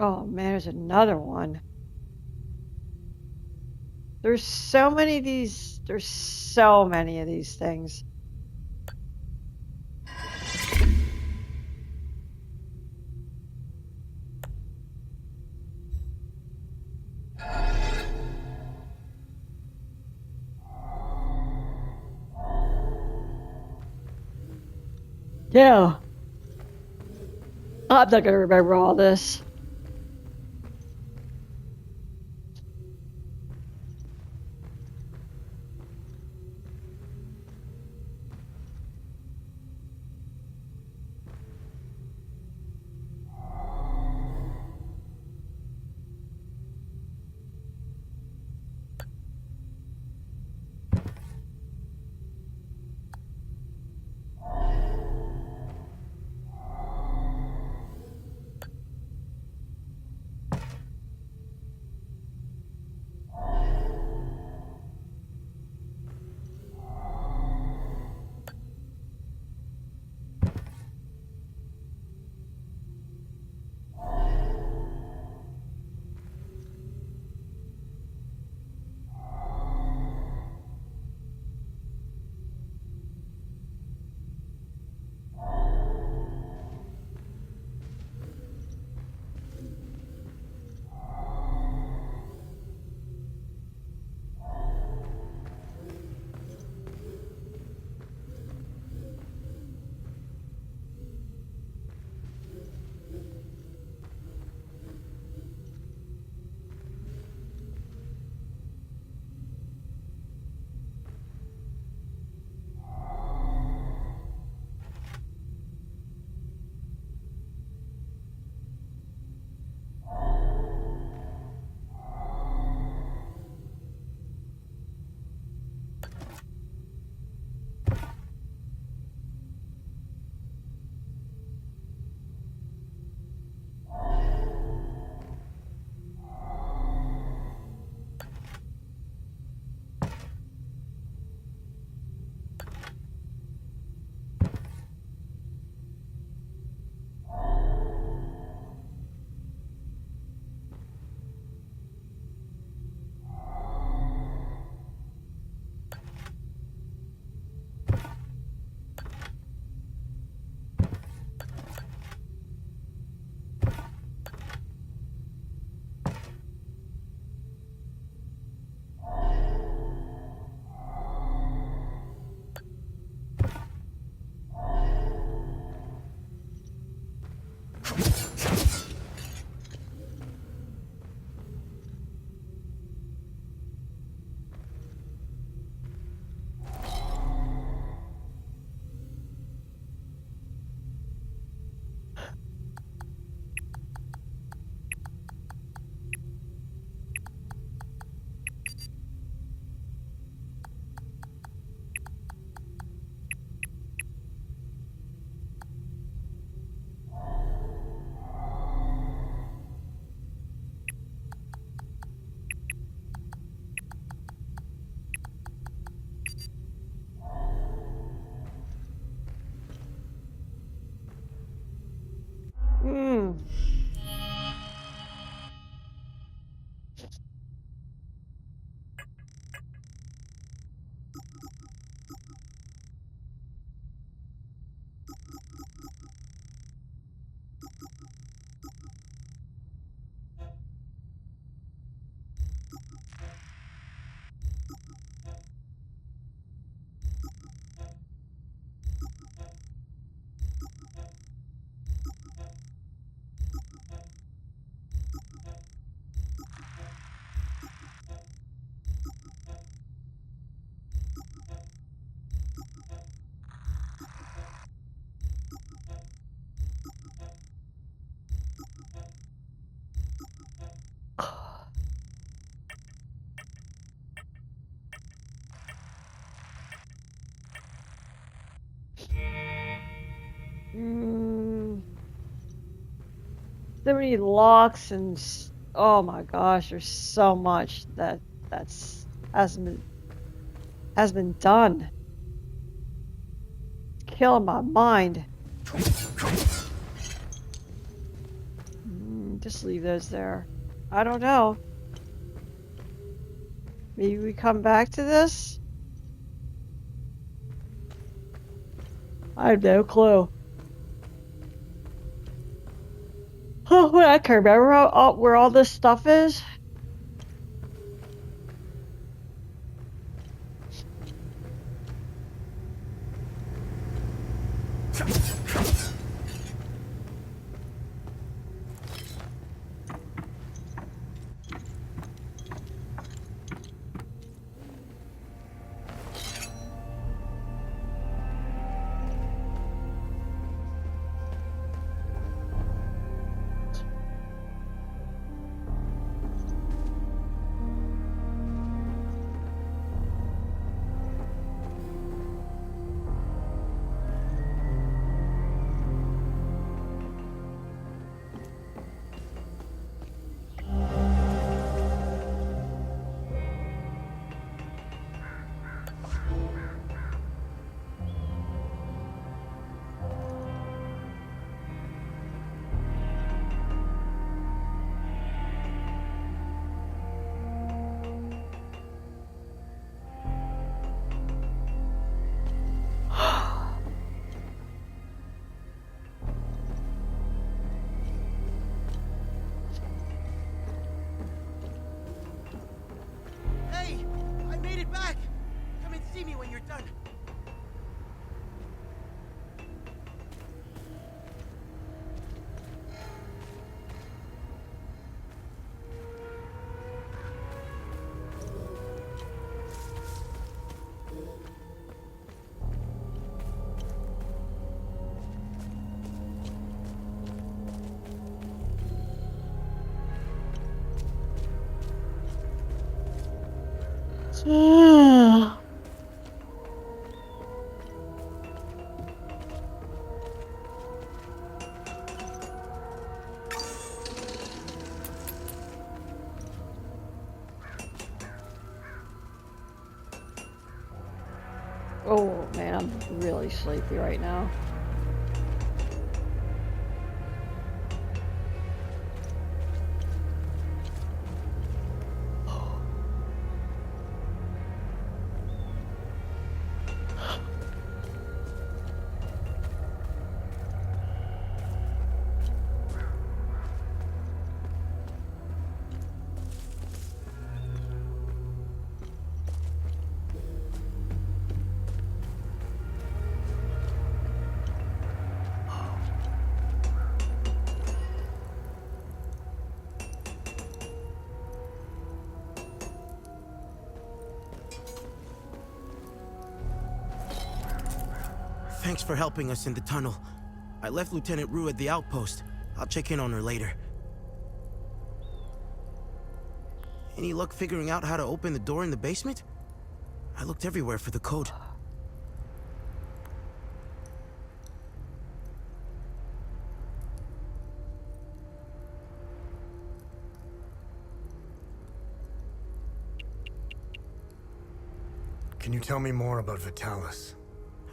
Oh man, there's another one. There's so many of these. There's so many of these things. Yeah. I'm not gonna remember all this. Hmm. Mm, so many locks and oh my gosh, there's so much that's hasn't been has been done. It's killing my mind. Just leave those there. I don't know. Maybe we come back to this? I have no clue. Oh, I can remember where all this stuff is. Hey, I made it back. Come and see me when you're done. Oh man, I'm really sleepy right now. Thanks for helping us in the tunnel. I left Lieutenant Rue at the outpost. I'll check in on her later. Any luck figuring out how to open the door in the basement? I looked everywhere for the code. Can you tell me more about Vitalis?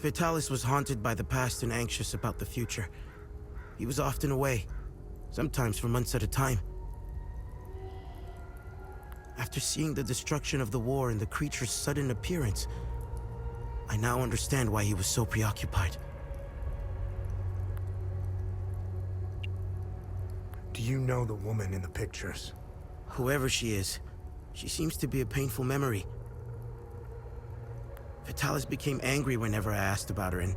Vitalis was haunted by the past and anxious about the future. He was often away, sometimes for months at a time. After seeing the destruction of the war and the creature's sudden appearance, I now understand why he was so preoccupied. Do you know the woman in the pictures? Whoever she is, she seems to be a painful memory. Vitalis became angry whenever I asked about her, and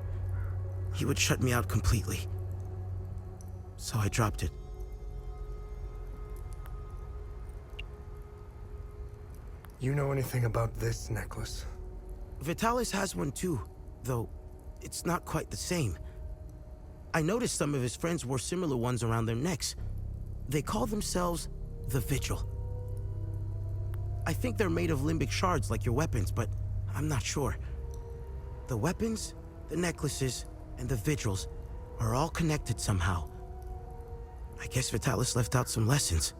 he would shut me out completely. So I dropped it. You know anything about this necklace? Vitalis has one too, though it's not quite the same. I noticed some of his friends wore similar ones around their necks. They call themselves the Vigil. I think they're made of limbic shards like your weapons, but I'm not sure. The weapons, the necklaces, and the vigils are all connected somehow. I guess Vitalis left out some lessons.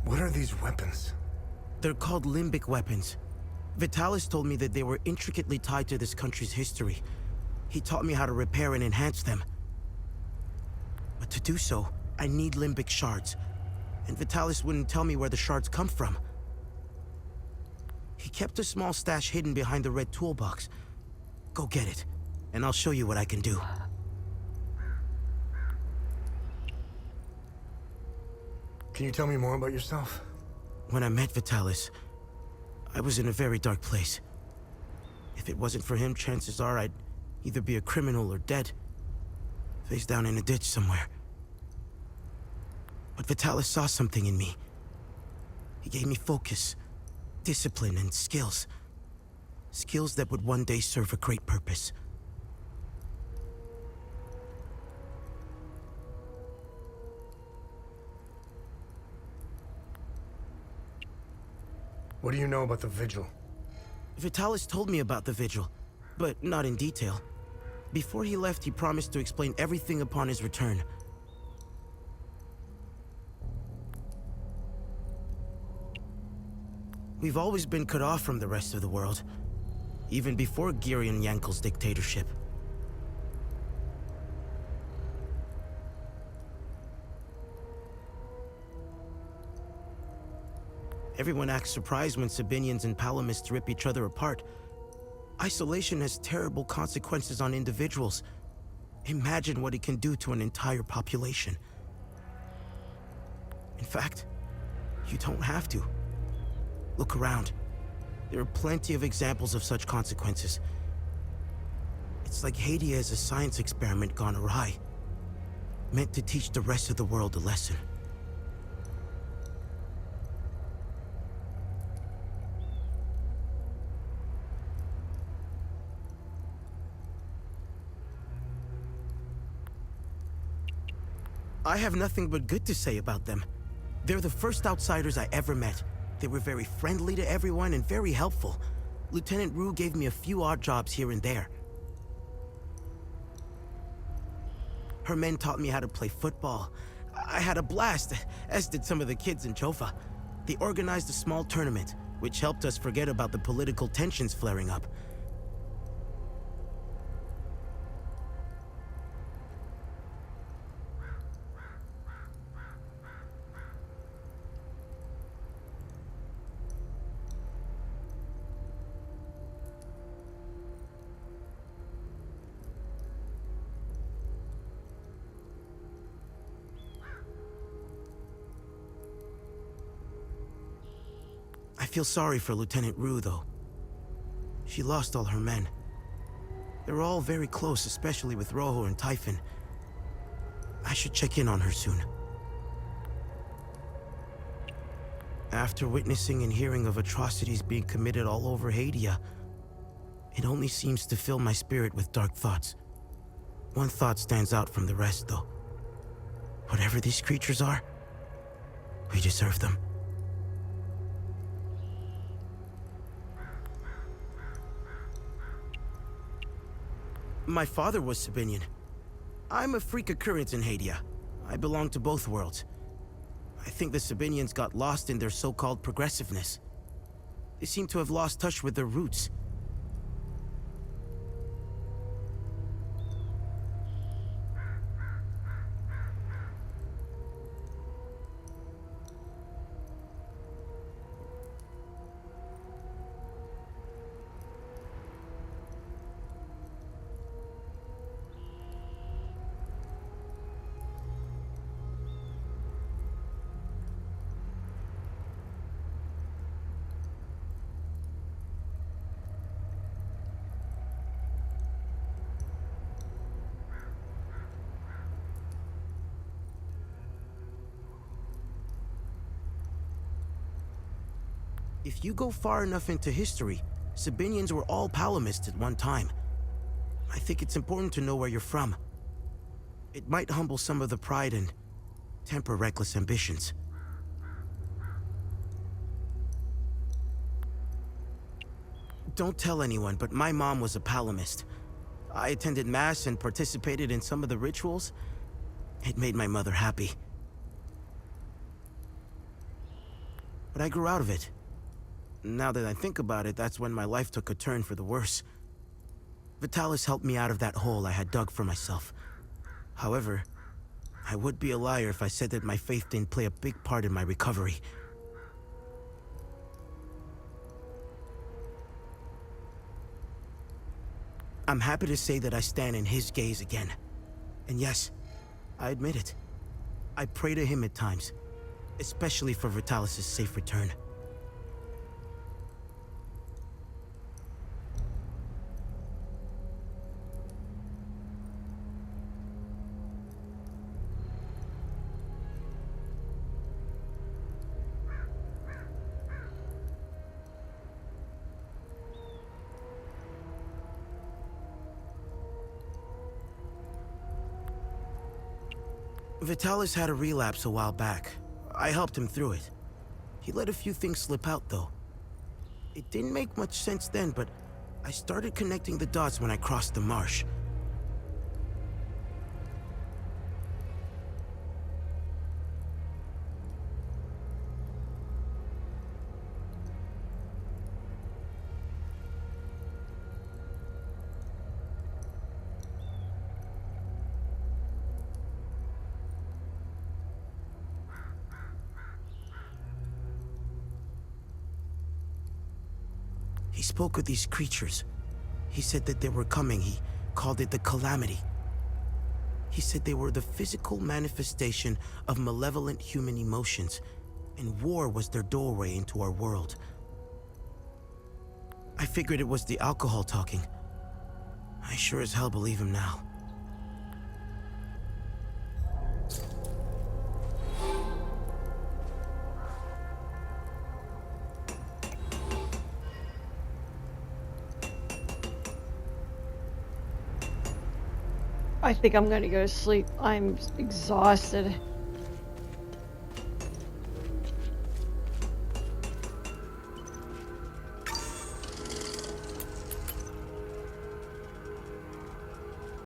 What are these weapons? They're called limbic weapons. Vitalis told me that they were intricately tied to this country's history. He taught me how to repair and enhance them. But to do so, I need limbic shards. And Vitalis wouldn't tell me where the shards come from. He kept a small stash hidden behind the red toolbox. Go get it, and I'll show you what I can do. Can you tell me more about yourself? When I met Vitalis, I was in a very dark place. If it wasn't for him, chances are I'd either be a criminal or dead. Face down in a ditch somewhere. But Vitalis saw something in me. He gave me focus, discipline, and skills. Skills that would one day serve a great purpose. What do you know about the Vigil? Vitalis told me about the Vigil, but not in detail. Before he left, he promised to explain everything upon his return. We've always been cut off from the rest of the world, even before Girion Yankel's dictatorship. Everyone acts surprised when Sabinians and Palamists rip each other apart. Isolation has terrible consequences on individuals. Imagine what it can do to an entire population. In fact, you don't have to. Look around. There are plenty of examples of such consequences. It's like Hadia is a science experiment gone awry, meant to teach the rest of the world a lesson. I have nothing but good to say about them. They're the first outsiders I ever met. They were very friendly to everyone and very helpful. Lieutenant Rue gave me a few odd jobs here and there. Her men taught me how to play football. I had a blast, as did some of the kids in Jofa. They organized a small tournament, which helped us forget about the political tensions flaring up. I feel sorry for Lieutenant Rue, though. She lost all her men. They were all very close, especially with Rojo and Typhon. I should check in on her soon. After witnessing and hearing of atrocities being committed all over Hadia, it only seems to fill my spirit with dark thoughts. One thought stands out from the rest, though. Whatever these creatures are, we deserve them. My father was Sabinian. I'm a freak occurrence in Hadia. I belong to both worlds. I think the Sabinians got lost in their so-called progressiveness. They seem to have lost touch with their roots. If you go far enough into history, Sabinians were all Palamists at one time. I think it's important to know where you're from. It might humble some of the pride and temper reckless ambitions. Don't tell anyone, but my mom was a Palamist. I attended Mass and participated in some of the rituals. It made my mother happy. but I grew out of it. Now that I think about it, that's when my life took a turn for the worse. Vitalis helped me out of that hole I had dug for myself. However, I would be a liar if I said that my faith didn't play a big part in my recovery. I'm happy to say that I stand in his gaze again. And yes, I admit it. I pray to him at times, especially for Vitalis' safe return. Vitalis had a relapse a while back. I helped him through it. He let a few things slip out, though. It didn't make much sense then, but I started connecting the dots when I crossed the marsh. He spoke of these creatures. He said that they were coming. He called it the Calamity. He said they were the physical manifestation of malevolent human emotions, and war was their doorway into our world. I figured it was the alcohol talking. I sure as hell believe him now. I think I'm gonna go to sleep. I'm exhausted.